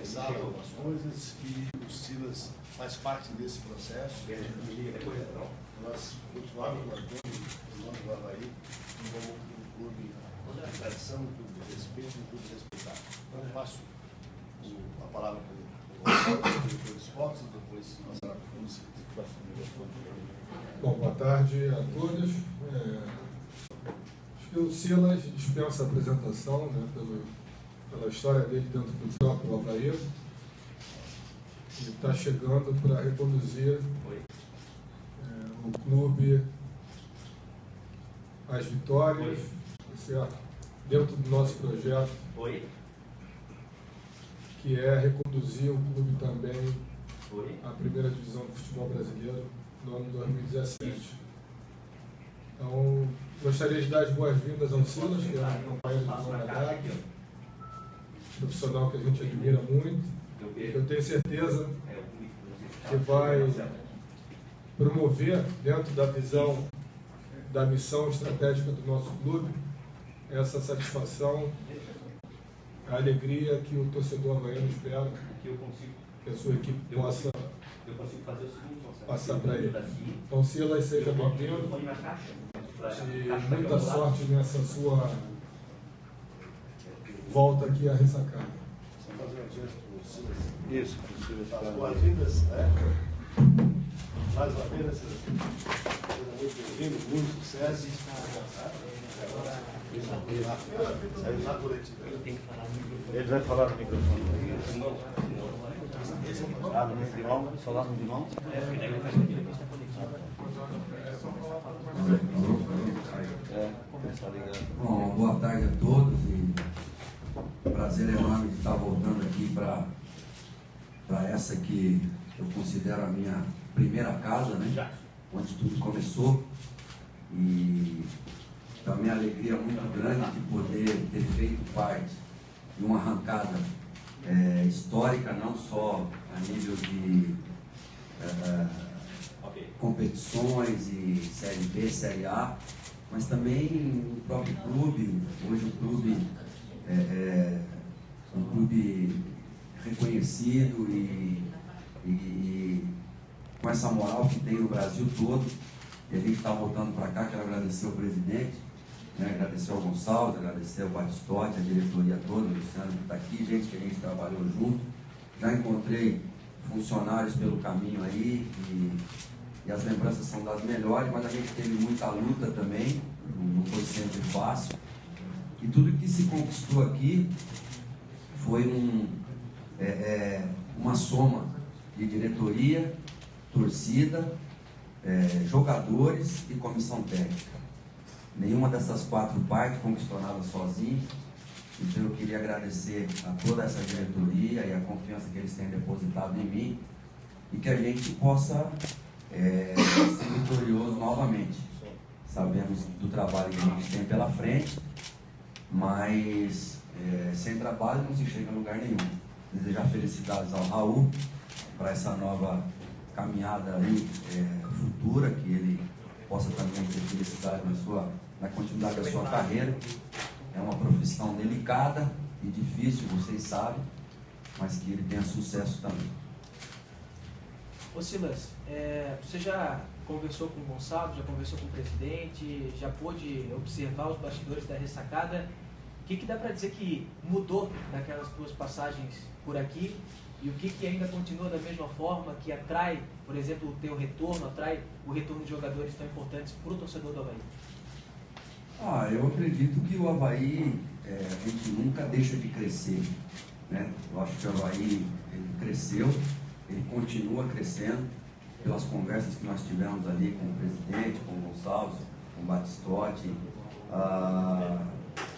sabe algumas coisas, que o Silas faz parte desse processo. Nós continuamos mantendo o nome do Avaí como um clube de tradição, um clube de respeito, um clube respeitado. Então eu passo a palavra para o diretor de esportes e depois passar para o Silas. Bom, boa tarde a todos. Acho que o Silas dispensa a apresentação, né, pela história dele dentro do próprio Avaí. Ele está chegando para reconduzir o clube às vitórias, certo? Dentro do nosso projeto, que é reconduzir o clube também à primeira divisão do futebol brasileiro no ano de 2017. Então, gostaria de dar as boas-vindas ao Silas, que é um companheiro de longa data, profissional que a gente admira muito. Eu tenho certeza que vai promover, dentro da visão da missão estratégica do nosso clube, essa satisfação, a alegria que o torcedor havaiano espera que a sua equipe possa passar para ele. Então, Silas, seja bem-vindo e muita sorte nessa sua volta aqui à ressacada. Isso, as boas-vindas, mais uma vez, seja muito bem-vindo, muito sucesso. Ele vai falar no microfone. No microfone? Falar no microfone? Bom, boa tarde a todos e prazer enorme de estar voltando aqui para essa que eu considero a minha primeira casa, né? Onde tudo começou, e também a alegria muito grande de poder ter feito parte de uma arrancada histórica, não só a nível de competições e Série B, Série A, mas também no próprio clube. Hoje o clube é um clube reconhecido e com essa moral que tem no Brasil todo. E a gente está voltando para cá. Quero agradecer ao presidente, né, agradecer ao Gonçalves, agradecer ao Batistotti, a diretoria toda, o Luciano que está aqui, gente que a gente trabalhou junto. Já encontrei funcionários pelo caminho aí e as lembranças são das melhores, mas a gente teve muita luta também, não foi sempre fácil. E tudo que se conquistou aqui foi uma soma de diretoria, torcida, jogadores e comissão técnica. Nenhuma dessas quatro partes conquistou nada sozinho. Então eu queria agradecer a toda essa diretoria e a confiança que eles têm depositado em mim, e que a gente possa ser vitorioso novamente. Sabemos do trabalho que a gente tem pela frente, mas sem trabalho não se chega a lugar nenhum. Desejar felicidades ao Raul para essa nova caminhada aí, futura, que ele possa também ter felicidade na continuidade da sua carreira. É uma profissão delicada e difícil, vocês sabem, mas que ele tenha sucesso também. Ô Silas, você já conversou com o Gonçalves, já conversou com o presidente, já pôde observar os bastidores da ressacada? O que dá para dizer que mudou daquelas duas passagens por aqui, e o que ainda continua da mesma forma, que atrai, por exemplo, o teu retorno, atrai o retorno de jogadores tão importantes para o torcedor do Avaí? Eu acredito que o Avaí, a gente nunca deixa de crescer, né? Eu acho que o Avaí, ele cresceu, ele continua crescendo, pelas conversas que nós tivemos ali com o presidente, com o Gonçalves, com o Batistotti.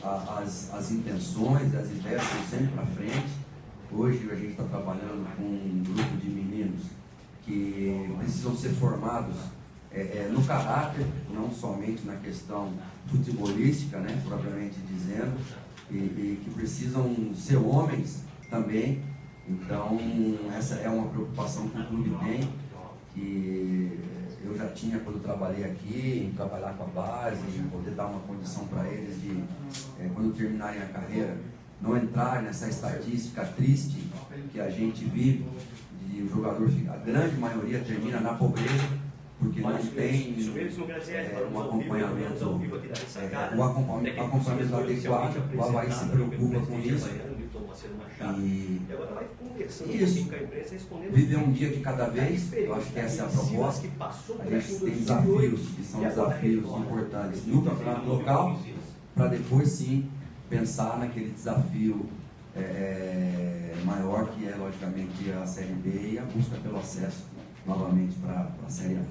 As intenções, as ideias estão sempre para frente. Hoje a gente está trabalhando com um grupo de meninos que precisam ser formados no caráter, não somente na questão futebolística, né, propriamente dizendo, e que precisam ser homens também. Então, essa é uma preocupação que o clube tem, que eu já tinha quando trabalhei aqui, em trabalhar com a base, em poder dar uma condição para eles de, quando terminarem a carreira, não entrar nessa estatística triste que a gente vive, de o jogador, a grande maioria termina na pobreza, porque não tem um acompanhamento, o acompanhamento adequado. O Avaí se preocupa com isso. E isso, viver um dia de cada vez, eu acho que essa é a proposta. A gente tem desafios, que são desafios importantes no campeonato local, para depois sim pensar naquele desafio maior, que é logicamente a Série B e a busca pelo acesso novamente para a Série A.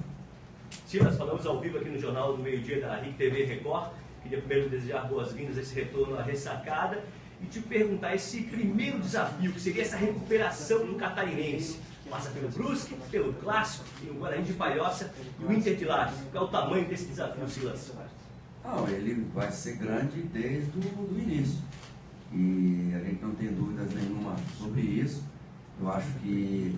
Silas, falamos ao vivo aqui no Jornal do Meio-Dia da RIC TV Record. Queria primeiro desejar boas-vindas a esse retorno à ressacada e te perguntar esse primeiro desafio, que seria essa recuperação do catarinense. Passa pelo Brusque, pelo Clássico, e o Guarani de Palhoça e o Inter de Lages. Qual é o tamanho desse desafio, Silas? Não, ele vai ser grande desde o início. E a gente não tem dúvidas nenhuma sobre isso. Eu acho que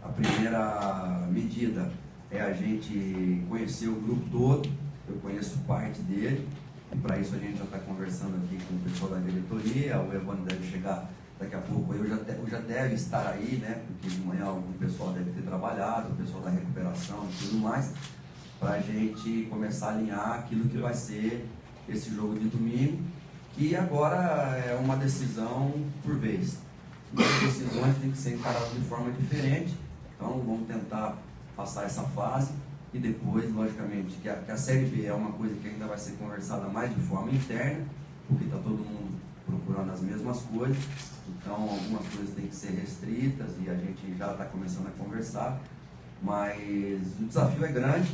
a primeira medida é a gente conhecer o grupo todo. Eu conheço parte dele, e para isso a gente já está conversando aqui com o pessoal da diretoria. O Evandro deve chegar daqui a pouco, eu já deve estar aí, né? Porque de manhã algum pessoal deve ter trabalhado, o pessoal da recuperação e tudo mais, para a gente começar a alinhar aquilo que vai ser esse jogo de domingo, que agora é uma decisão por vez. As decisões têm que ser encaradas de forma diferente, então vamos tentar passar essa fase e depois, logicamente, que a Série B é uma coisa que ainda vai ser conversada mais de forma interna, porque está todo mundo procurando as mesmas coisas, então algumas coisas têm que ser restritas e a gente já está começando a conversar, mas o desafio é grande,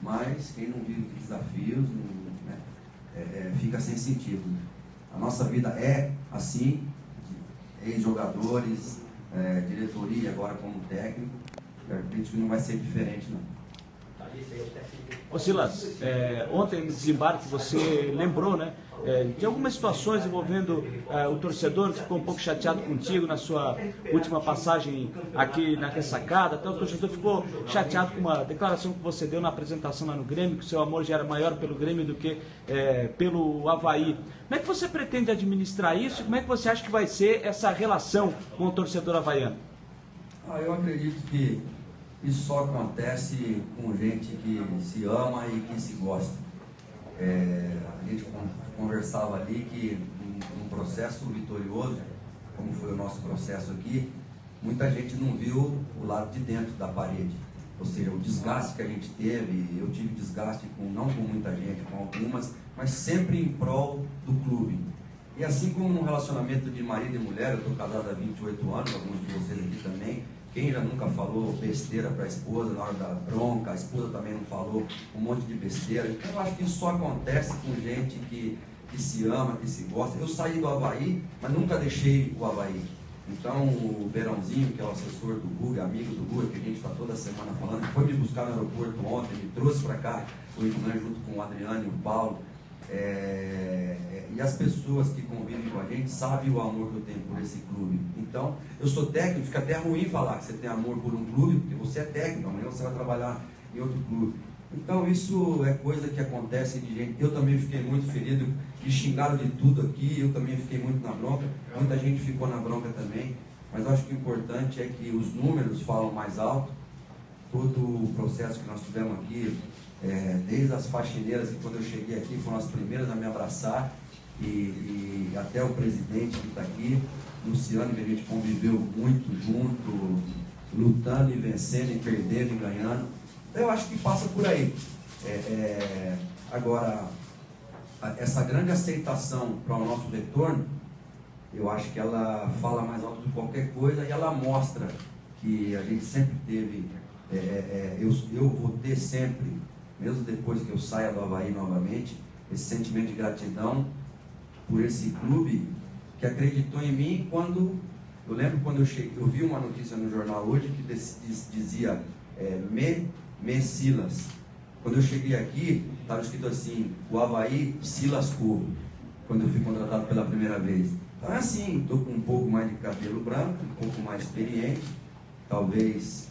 mas quem não vive desafios fica sem sentido. A nossa vida é assim, ex-jogadores, diretoria, agora como técnico, eu acredito que não vai ser diferente, não. Ô Silas, ontem no desembarque você lembrou, né, de algumas situações envolvendo o torcedor que ficou um pouco chateado contigo na sua última passagem aqui na ressacada. Até o torcedor ficou chateado com uma declaração que você deu na apresentação lá no Grêmio, que o seu amor já era maior pelo Grêmio do que pelo Avaí. Como é que você pretende administrar isso e como é que você acha que vai ser essa relação com o torcedor havaiano? Eu acredito que isso só acontece com gente que se ama e que se gosta. A gente conversava ali que um processo vitorioso, como foi o nosso processo aqui, muita gente não viu o lado de dentro da parede. Ou seja, o desgaste que a gente teve, eu tive desgaste não com muita gente, com algumas, mas sempre em prol do clube. E assim como no relacionamento de marido e mulher, eu estou casado há 28 anos, alguns de vocês aqui também, quem já nunca falou besteira para a esposa na hora da bronca, a esposa também não falou um monte de besteira. Então eu acho que isso só acontece com gente que se ama, que se gosta. Eu saí do Avaí, mas nunca deixei o Avaí. Então o Berãozinho, que é o assessor do Guga, amigo do Guga, que a gente está toda semana falando, foi me buscar no aeroporto ontem, me trouxe para cá, o Ivan junto com o Adriano e o Paulo. E as pessoas que convivem com a gente sabem o amor que eu tenho por esse clube. Então, eu sou técnico, fica até ruim falar que você tem amor por um clube, porque você é técnico, amanhã você vai trabalhar em outro clube. Então, isso é coisa que acontece de gente. Eu também fiquei muito ferido, que xingaram de tudo aqui, eu também fiquei muito na bronca, muita gente ficou na bronca também, mas eu acho que o importante é que os números falam mais alto. Todo o processo que nós tivemos aqui, desde as faxineiras, que quando eu cheguei aqui foram as primeiras a me abraçar, e até o presidente que está aqui, Luciano, que a gente conviveu muito junto, lutando e vencendo, e perdendo e ganhando. Então eu acho que passa por aí. Agora, essa grande aceitação para o nosso retorno, eu acho que ela fala mais alto de qualquer coisa, e ela mostra que a gente sempre teve, eu vou ter sempre, mesmo depois que eu saia do Avaí novamente, esse sentimento de gratidão por esse clube que acreditou em mim quando... Eu lembro quando eu cheguei, eu vi uma notícia no jornal hoje que dizia Silas. Quando eu cheguei aqui, estava escrito assim, o Avaí se lascou, quando eu fui contratado pela primeira vez. Então é assim, estou com um pouco mais de cabelo branco, um pouco mais experiente, talvez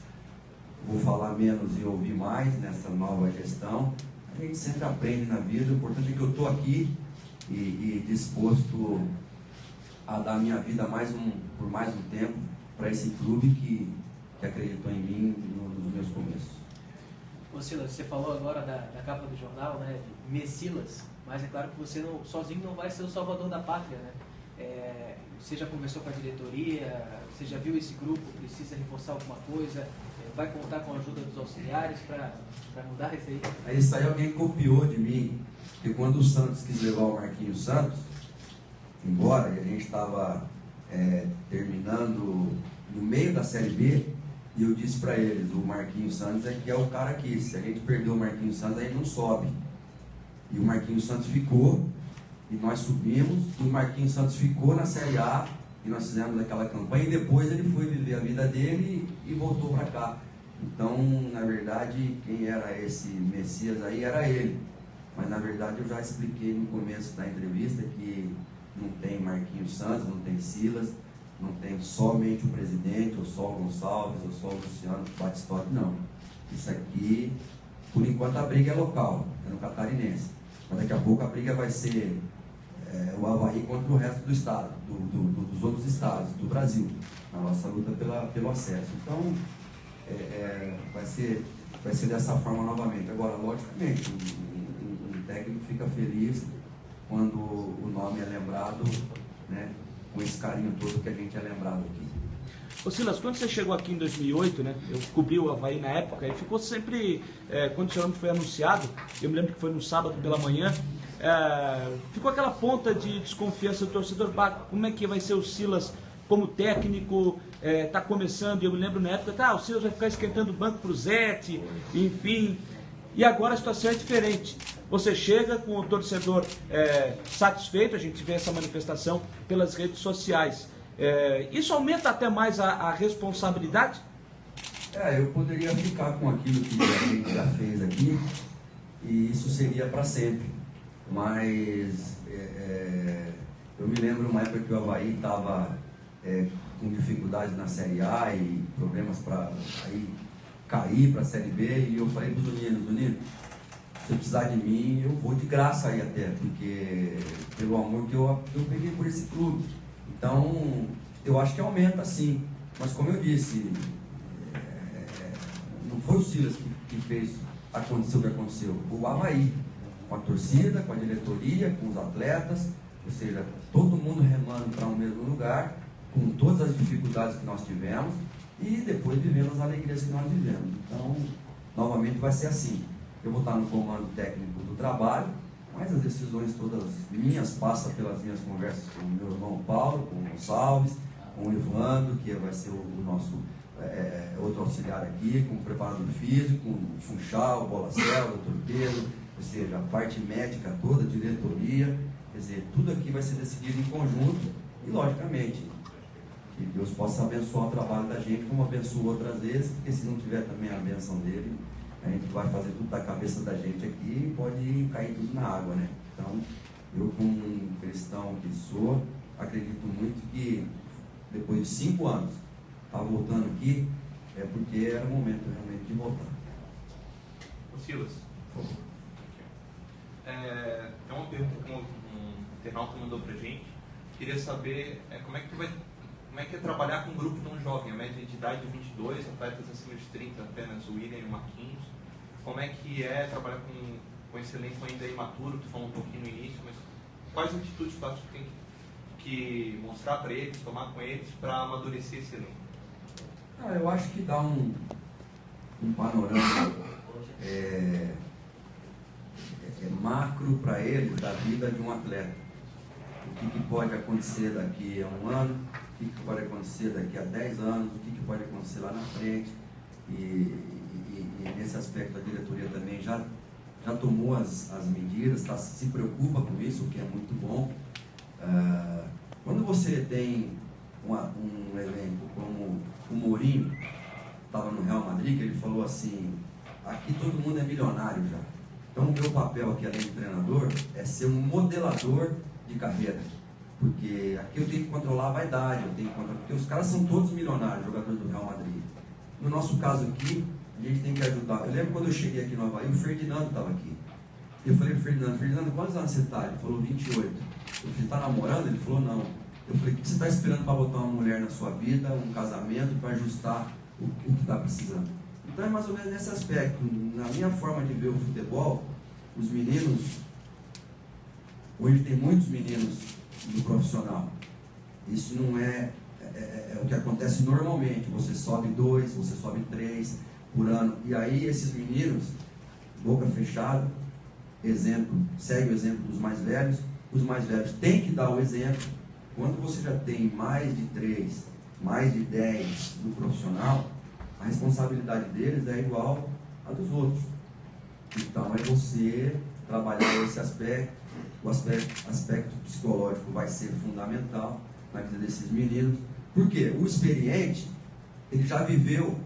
vou falar menos e ouvir mais nessa nova gestão. A gente sempre aprende na vida, o importante é que eu estou aqui e disposto a dar minha vida por mais um tempo para esse clube que acreditou em mim nos meus começos. Ô Silas, você falou agora da capa do jornal, né, de Messilas, mas é claro que você sozinho não vai ser o salvador da pátria, né? Você já conversou com a diretoria, você já viu esse grupo, precisa reforçar alguma coisa, vai contar com a ajuda dos auxiliares para mudar isso aí? Isso aí alguém copiou de mim, porque quando o Santos quis levar o Marquinhos Santos embora, e a gente estava terminando no meio da Série B, e eu disse para eles, o Marquinhos Santos é o cara que, se a gente perder o Marquinhos Santos, a gente não sobe. E o Marquinhos Santos ficou, e nós subimos, e o Marquinhos Santos ficou na Série A, e nós fizemos aquela campanha, e depois ele foi viver a vida dele e voltou para cá. Então, na verdade, quem era esse Messias aí era ele. Mas, na verdade, eu já expliquei no começo da entrevista que não tem Marquinhos Santos, não tem Silas, não tem somente o presidente, ou só o Gonçalves, ou só o Luciano Batistotti, não. Isso aqui, por enquanto, a briga é local, é no Catarinense. Mas daqui a pouco a briga vai ser o Avaí contra o resto do estado, dos outros estados do Brasil, na nossa luta pelo acesso. Então, vai ser dessa forma novamente. Agora, logicamente, um técnico fica feliz quando o nome é lembrado, né, com esse carinho todo que a gente é lembrado aqui. Ô Silas, quando você chegou aqui em 2008, né, eu cobri o Avaí na época, e ficou sempre, quando o seu nome foi anunciado, eu me lembro que foi no sábado pela manhã, ficou aquela ponta de desconfiança do torcedor, como é que vai ser o Silas como técnico, está começando, e eu me lembro na época, o Silas vai ficar esquentando o banco para o Zete, enfim, e agora a situação é diferente. Você chega com o torcedor satisfeito, a gente vê essa manifestação pelas redes sociais. Isso aumenta até mais a responsabilidade? Eu poderia ficar com aquilo que a gente já fez aqui, e isso seria para sempre. Mas eu me lembro uma época que o Avaí estava com dificuldades na Série A e problemas para cair para a Série B, e eu falei para os meninos, se precisar de mim, eu vou de graça aí até, porque pelo amor que eu peguei por esse clube. Então, eu acho que aumenta sim, mas como eu disse, não foi o Silas que fez acontecer o que aconteceu, o Avaí, com a torcida, com a diretoria, com os atletas, ou seja, todo mundo remando para um mesmo lugar, com todas as dificuldades que nós tivemos, e depois vivendo as alegrias que nós vivemos. Então, novamente vai ser assim. Eu vou estar no comando técnico do trabalho, mas as decisões todas minhas passam pelas minhas conversas com o meu irmão Paulo, com o Gonçalves, com o Evandro, que vai ser o nosso outro auxiliar aqui, com o preparador físico, com o Funchal, o Bolacel, o doutor Pedro, ou seja, a parte médica toda, a diretoria, quer dizer, tudo aqui vai ser decidido em conjunto e, logicamente, que Deus possa abençoar o trabalho da gente, como abençoou outras vezes, porque se não tiver também a benção dele, a gente vai fazer tudo da cabeça da gente aqui e pode cair tudo na água, né? Então, eu como um cristão que sou, acredito muito que depois de 5 anos, estar voltando aqui, porque era o momento realmente de voltar. Ô Silas, é uma pergunta que um internauta mandou pra gente. Queria saber como é que é trabalhar com um grupo tão jovem, a média de idade de 22, atletas acima de 30, apenas o William e o Marquinhos. Como é que é trabalhar com esse elenco ainda imaturo? Tu falou um pouquinho no início, mas quais atitudes tu acha que tem que mostrar para eles, tomar com eles, para amadurecer esse elenco? Eu acho que dá um panorama macro para eles da vida de um atleta. O que pode acontecer daqui a 1 ano, o que pode acontecer daqui a 10 anos, o que pode acontecer lá na frente. E nesse aspecto a diretoria também já tomou as medidas, se preocupa com isso, o que é muito bom. Quando você tem um elenco como o Mourinho, estava no Real Madrid, que ele falou assim, aqui todo mundo é milionário já. Então o meu papel aqui, além de treinador, é ser um modelador de carreira. Porque aqui eu tenho que controlar a vaidade, porque os caras são todos milionários, jogadores do Real Madrid. No nosso caso aqui, a gente tem que ajudar. Eu lembro quando eu cheguei aqui no Avaí, o Ferdinando estava aqui. Eu falei para o Ferdinando, quantos anos você está? Ele falou 28. Eu falei, está namorando? Ele falou, não. Eu falei, o que você está esperando para botar uma mulher na sua vida, um casamento, para ajustar o que está precisando? Então é mais ou menos nesse aspecto. Na minha forma de ver o futebol, os meninos, hoje tem muitos meninos no profissional. Isso não é o que acontece normalmente. Você sobe 2, você sobe 3 por ano. E aí esses meninos, boca fechada, exemplo, segue o exemplo dos mais velhos. Os mais velhos têm que dar o exemplo. Quando você já tem mais de 3, mais de 10 no profissional, a responsabilidade deles é igual à dos outros. Então é você trabalhar esse aspecto. O aspecto psicológico vai ser fundamental na vida desses meninos. Porque o experiente, ele já viveu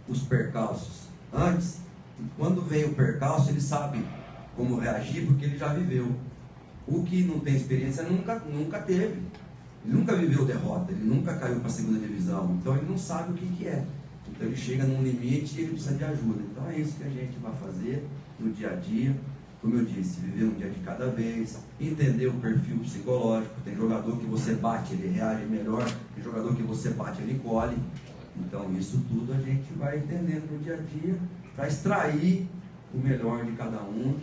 os percalços antes. E quando vem o percalço, ele sabe como reagir, porque ele já viveu. O que não tem experiência nunca teve. Ele nunca viveu derrota, ele nunca caiu para a segunda divisão. Então ele não sabe o que é. Então ele chega num limite e ele precisa de ajuda. Então é isso que a gente vai fazer no dia a dia. Como eu disse, viver um dia de cada vez, entender o perfil psicológico. Tem jogador que você bate, ele reage melhor. Tem jogador que você bate, ele colhe. Então isso tudo a gente vai entendendo no dia a dia para extrair o melhor de cada um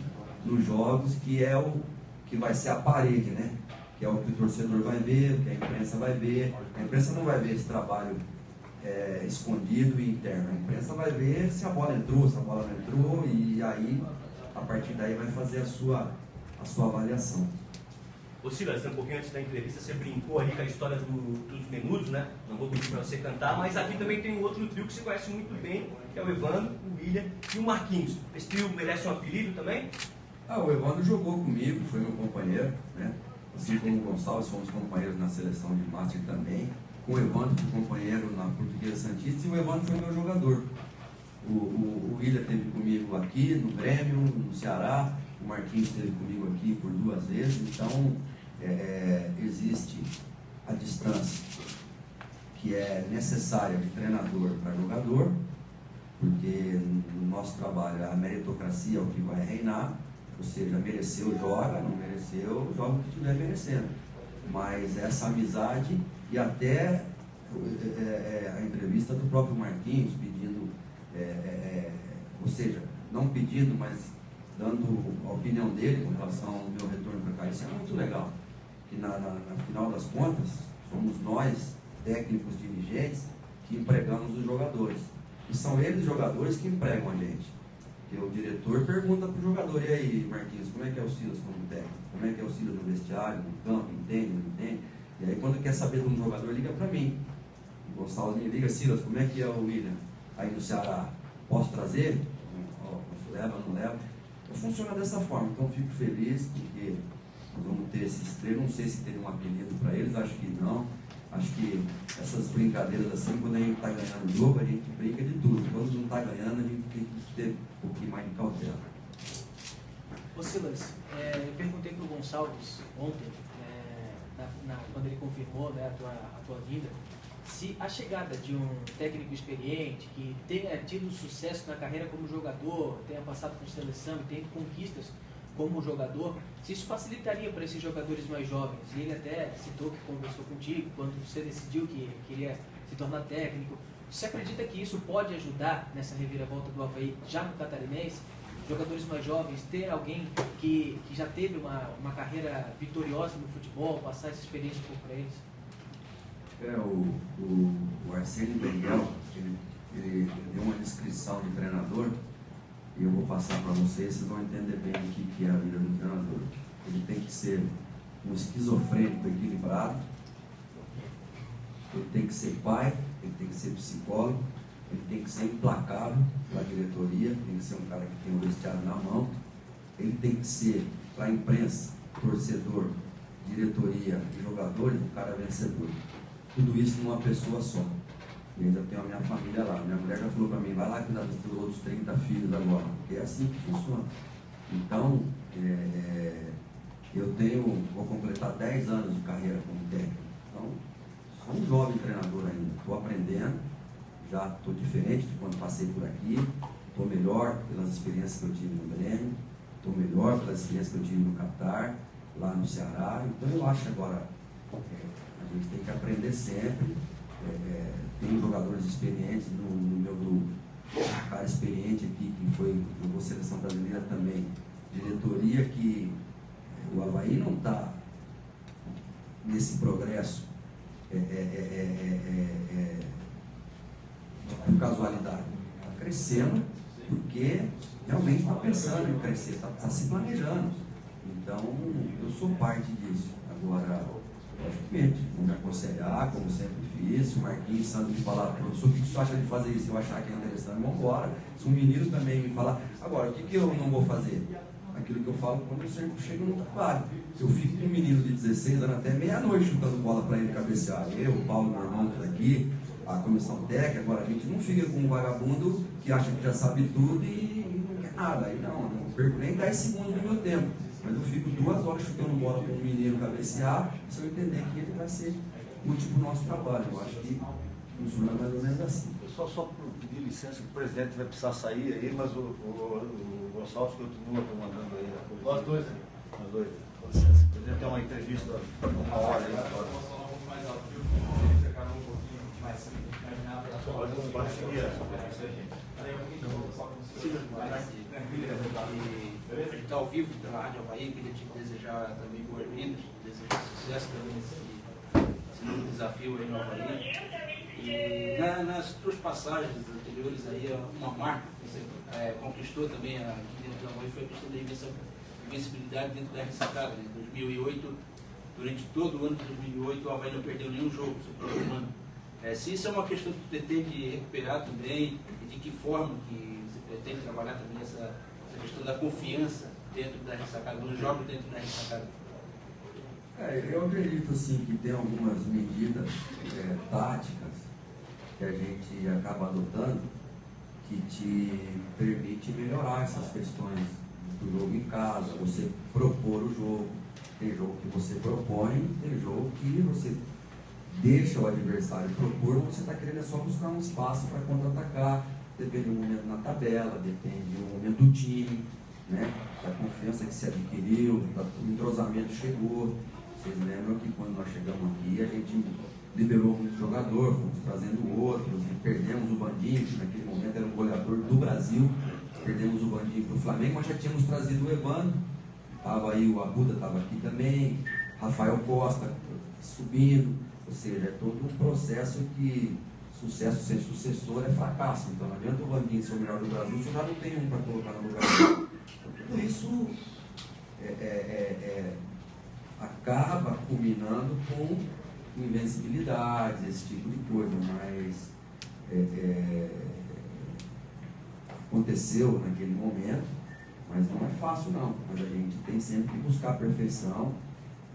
nos jogos, que é o que vai ser a parede, né? Que é o que o torcedor vai ver, o que a imprensa vai ver. A imprensa não vai ver esse trabalho escondido e interno. A imprensa vai ver se a bola entrou, se a bola não entrou, e aí, a partir daí, vai fazer a sua avaliação. Ô Silas, um pouquinho antes da entrevista, você brincou ali com a história dos menudos, né? Não vou pedir para você cantar, mas aqui também tem um outro trio que você conhece muito bem, que é o Evandro, o William e o Marquinhos. Esse trio merece um apelido também? O Evandro jogou comigo, foi meu companheiro, né? Assim como o Gonçalves, fomos companheiros na seleção de Master também. Com o Evandro fui companheiro na Portuguesa Santista e o Evandro foi meu jogador. O William esteve comigo aqui no Grêmio, no Ceará. O Marquinhos esteve comigo aqui por 2 vezes. Então existe a distância que é necessária de treinador para jogador, porque no nosso trabalho a meritocracia é o que vai reinar. Ou seja, mereceu, joga, não mereceu, joga o que estiver merecendo. Mas essa amizade e até a entrevista do próprio Marquinhos pedindo, ou seja, não pedindo, mas dando a opinião dele com relação ao meu retorno para cá. Isso é muito legal. Que na final das contas, somos nós, técnicos, dirigentes, que empregamos os jogadores. E são eles, jogadores, que empregam a gente. Porque o diretor pergunta para o jogador: e aí, Marquinhos, como é que é o Silas como técnico? Como é que é o Silas no vestiário, no campo, entende, não entende? E aí, quando quer saber de um jogador, liga para mim. O Gonçalves me liga: Silas, como é que é o William aí no Ceará? Posso trazer? Leva, não leva? Então, funciona dessa forma. Então, fico feliz porque nós vamos ter esses 3. Não sei se teria um apelido para eles, acho que não. Acho que essas brincadeiras assim, quando a gente está ganhando o jogo, a gente brinca de tudo. Quando não está ganhando, a gente tem que ter um pouquinho mais de cautela. Ô Silas, eu perguntei para o Gonçalves ontem, quando ele confirmou, né, a tua vinda, se a chegada de um técnico experiente, que tenha tido sucesso na carreira como jogador, tenha passado por seleção, tenha conquistas como jogador, se isso facilitaria para esses jogadores mais jovens. E ele até citou que conversou contigo quando você decidiu que queria se tornar técnico. Você acredita que isso pode ajudar nessa reviravolta do Avaí já no Catarinense? Jogadores mais jovens, ter alguém que já teve uma carreira vitoriosa no futebol, passar essa experiência para eles? O Arsênio Wenger, ele deu uma descrição de treinador, e eu vou passar para vocês vão entender bem o que é a vida do treinador. Ele tem que ser um esquizofrênico equilibrado, ele tem que ser pai, ele tem que ser psicólogo, ele tem que ser implacável para a diretoria, tem que ser um cara que tem o vestiário na mão, ele tem que ser para a imprensa, torcedor, diretoria e jogadores, um cara vencedor. Tudo isso numa pessoa só. E ainda tenho a minha família lá. Minha mulher já falou para mim: vai lá cuidar dos outros 30 filhos agora. Porque é assim que funciona. Então, vou completar 10 anos de carreira como técnico. Então, sou um jovem treinador ainda. Estou aprendendo, já estou diferente de quando passei por aqui. Estou melhor pelas experiências que eu tive no Grêmio. Estou melhor pelas experiências que eu tive no Catar, lá no Ceará. Então, eu acho que agora a A gente tem que aprender sempre. Tem jogadores experientes no meu grupo. Um cara experiente aqui, que jogou seleção brasileira também. Diretoria que o Avaí não está nesse progresso por casualidade. Está crescendo porque realmente está pensando em crescer, está se planejando. Então, eu sou parte disso. Agora, logicamente, vou me aconselhar, como sempre fiz. Se o Marquinhos Santos me falar, professor, o que você acha de fazer isso? Se eu achar que é interessante, vamos embora. Se um menino também me falar, agora, o que eu não vou fazer? Aquilo que eu falo quando eu sempre chego no trabalho. Se eu fico com um menino de 16 anos até meia-noite chutando bola para ele cabecear, eu, o Paulo, meu irmão, tá aqui, a comissão técnica, agora a gente não fica com um vagabundo que acha que já sabe tudo e não quer nada. Aí não perco nem 10 segundos do meu tempo. Mas eu fico 2 horas chutando bola para um menino cabecear, se eu entender que ele vai ser útil para o nosso trabalho. Eu acho que funciona mais ou menos assim. Eu só pedir licença que o presidente vai precisar sair aí, mas o Gonçalves continua comandando aí. Nós dois, né? Nós dois. Com licença. O presidente tem uma entrevista uma hora aí agora. Pode seguir. A gente está ao vivo pela Rádio Avaí, queria te desejar também boas-vindas, desejar sucesso também nesse novo desafio aí no Avaí. E nas suas passagens anteriores aí, uma marca que você conquistou também aqui dentro do Avaí foi a questão da invencibilidade dentro da ressacada. Em 2008, durante todo o ano de 2008, o Avaí não perdeu nenhum jogo, sobre o ano. Se isso é uma questão que você pretende recuperar também, e de que forma que você pretende trabalhar também essa questão da confiança dentro da ressacada, dos jogos dentro da ressacada? Eu acredito assim que tem algumas medidas táticas que a gente acaba adotando que te permite melhorar essas questões do jogo em casa, você propor o jogo. Tem jogo que você propõe, tem jogo que você deixa o adversário propor, você está querendo só buscar um espaço para contra-atacar. Depende do momento na tabela, depende do momento do time, né? Da confiança que se adquiriu, do entrosamento chegou. Vocês lembram que quando nós chegamos aqui, a gente liberou muito jogador, fomos trazendo outros, e perdemos o Bandinho, que naquele momento era o goleador do Brasil, perdemos o Bandinho para o Flamengo, mas já tínhamos trazido o Evandro, estava aí o Arruda, estava aqui também, Rafael Costa subindo, ou seja, é todo um processo que sucesso sem sucessor é fracasso. Então não adianta o Bandinho ser o melhor do Brasil, você já não tem um para colocar no lugar dele. Então, tudo isso acaba culminando com invencibilidades, esse tipo de coisa, mas aconteceu naquele momento, mas não é fácil não. Mas a gente tem sempre que buscar a perfeição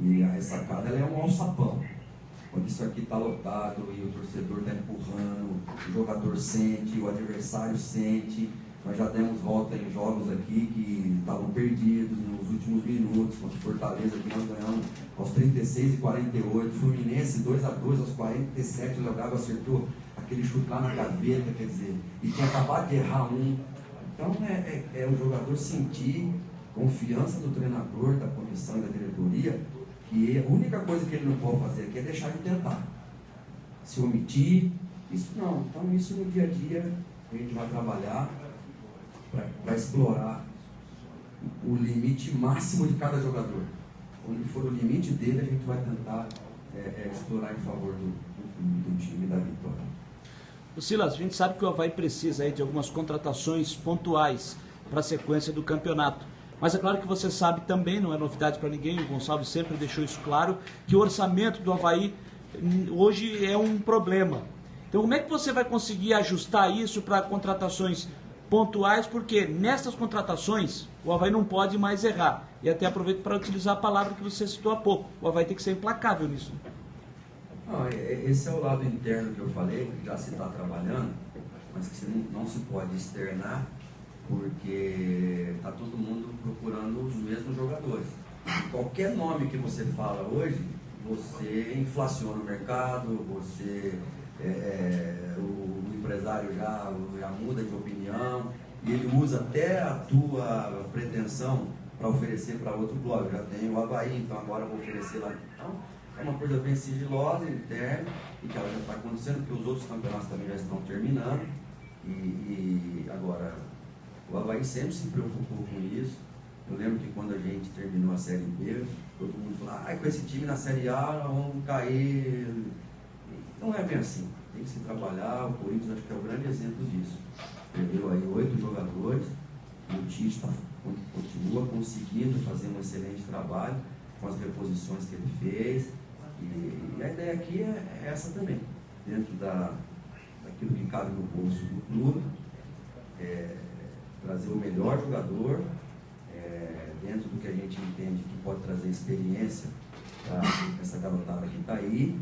e a ressacada ela é um alçapão. Quando isso aqui está lotado e o torcedor está empurrando, o jogador sente, o adversário sente. Nós já demos volta em jogos aqui que estavam perdidos nos últimos minutos. Contra o Fortaleza, que nós ganhamos aos 36 e 48. Fluminense 2-2 aos 47. O Léo Gago acertou aquele chute lá na gaveta, quer dizer, e tinha acabado de errar um. Então é o jogador sentir confiança do treinador, da comissão e da diretoria, que a única coisa que ele não pode fazer aqui é deixar de tentar. Se omitir, isso não. Então isso no dia a dia a gente vai trabalhar para explorar o limite máximo de cada jogador. Onde for o limite dele, a gente vai tentar explorar em favor do time da vitória. O Silas, a gente sabe que o Avaí precisa aí de algumas contratações pontuais para a sequência do campeonato. Mas é claro que você sabe também, não é novidade para ninguém, o Gonçalves sempre deixou isso claro, que o orçamento do Avaí hoje é um problema. Então como é que você vai conseguir ajustar isso para contratações pontuais? Porque nessas contratações o Avaí não pode mais errar. E até aproveito para utilizar a palavra que você citou há pouco. O Avaí tem que ser implacável nisso. Não, esse é o lado interno que eu falei, que já se está trabalhando, mas que não se pode externar, porque está todo mundo procurando os mesmos jogadores. Qualquer nome que você fala hoje, você inflaciona o mercado, o empresário já muda de opinião, e ele usa até a tua pretensão para oferecer para outro blog. Já tem o Avaí, então agora eu vou oferecer lá. Então, é uma coisa bem sigilosa, interna, e que ela já está acontecendo, porque os outros campeonatos também já estão terminando. E agora, o Avaí sempre se preocupou com isso. Eu lembro que quando a gente terminou a Série B, todo mundo falou, com esse time na Série A nós vamos cair. Não é bem assim. Tem que se trabalhar. O Corinthians acho que é o grande exemplo disso. Perdeu aí 8 jogadores, e o Tite continua conseguindo fazer um excelente trabalho com as reposições que ele fez. E a ideia aqui é essa também, dentro daquilo que cabe no bolso do clube, trazer o melhor jogador, dentro do que a gente entende que pode trazer experiência para essa garotada que está aí,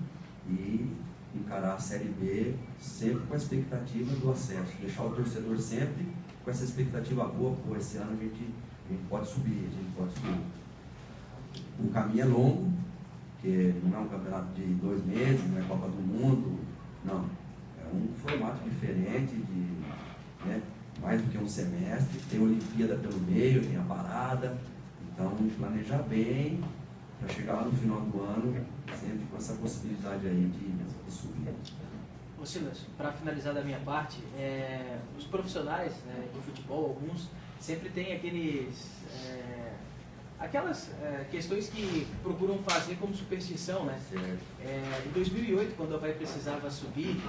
e encarar a Série B sempre com a expectativa do acesso, deixar o torcedor sempre com essa expectativa boa. Pô, esse ano a gente pode subir, O caminho é longo, porque não é um campeonato de 2 meses, não é Copa do Mundo, não. É um formato diferente, mais do que um semestre, tem Olimpíada pelo meio, tem a parada, então planejar bem para chegar lá no final do ano, sempre com essa possibilidade aí de subir. Ô Silas, para finalizar da minha parte, os profissionais do futebol, alguns, sempre tem aquelas questões que procuram fazer como superstição, né? Em 2008, quando o Avaí precisava subir,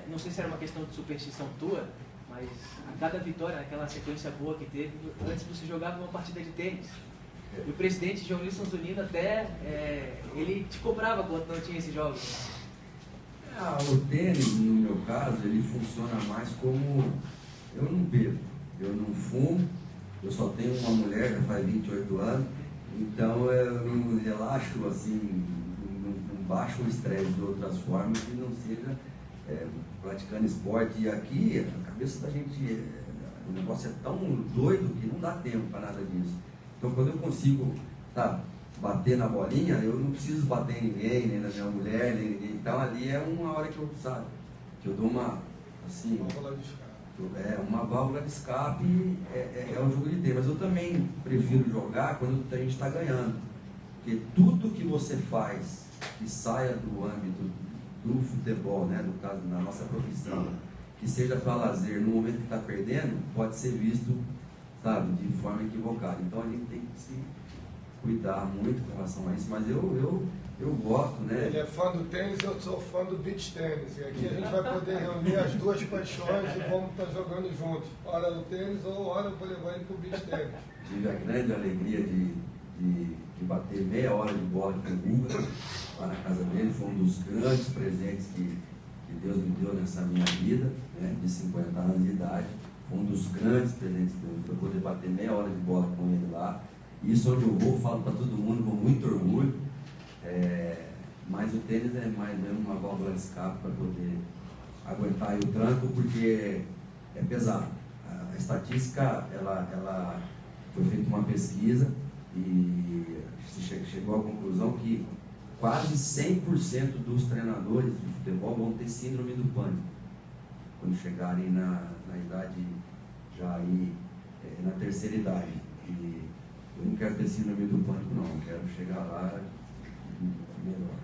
não sei se era uma questão de superstição tua, mas a cada vitória, naquela sequência boa que teve, antes você jogava uma partida de tênis. E o presidente João Wilson Zunino até, ele te cobrava quando não tinha esses jogos. O tênis, no meu caso, ele funciona mais como... Eu não bebo, eu não fumo, eu só tenho uma mulher, já faz 28 anos, então eu não relaxo assim, não baixo o estresse de outras formas que não seja praticando esporte. E aqui, a cabeça da gente, o negócio é tão doido que não dá tempo para nada disso. Então, quando eu consigo bater na bolinha, eu não preciso bater em ninguém, nem na minha mulher, nem ninguém. Então, ali é uma hora que eu dou uma, assim... uma válvula de escape, é um jogo de tempo. Mas eu também prefiro jogar quando a gente está ganhando. Porque tudo que você faz que saia do âmbito do futebol, né, no caso, na nossa profissão, que seja para lazer no momento que está perdendo, pode ser visto, de forma equivocada. Então a gente tem que se cuidar muito com relação a isso. Mas eu gosto, né? Ele é fã do tênis, eu sou fã do beach tênis. E aqui a gente vai poder reunir as duas paixões e vamos estar jogando juntos. Hora no tênis ou hora eu vou levar ele para o beach tênis. Tive a grande alegria de bater meia hora de bola com o Guga lá na casa dele. Foi um dos grandes presentes que Deus me deu nessa minha vida, né, de 50 anos de idade. Foi um dos grandes presentes que Deus me deu, poder bater meia hora de bola com ele lá. Isso onde eu vou, falo para todo mundo com muito orgulho. Mas o tênis é mais mesmo uma válvula de escape para poder aguentar aí o tranco, porque é pesado. A estatística, ela foi feita uma pesquisa e se chegou à conclusão que quase 100% dos treinadores de futebol vão ter síndrome do pânico quando chegarem na idade, já aí na terceira idade. E eu não quero ter síndrome do pânico, não. Eu quero chegar lá melhor.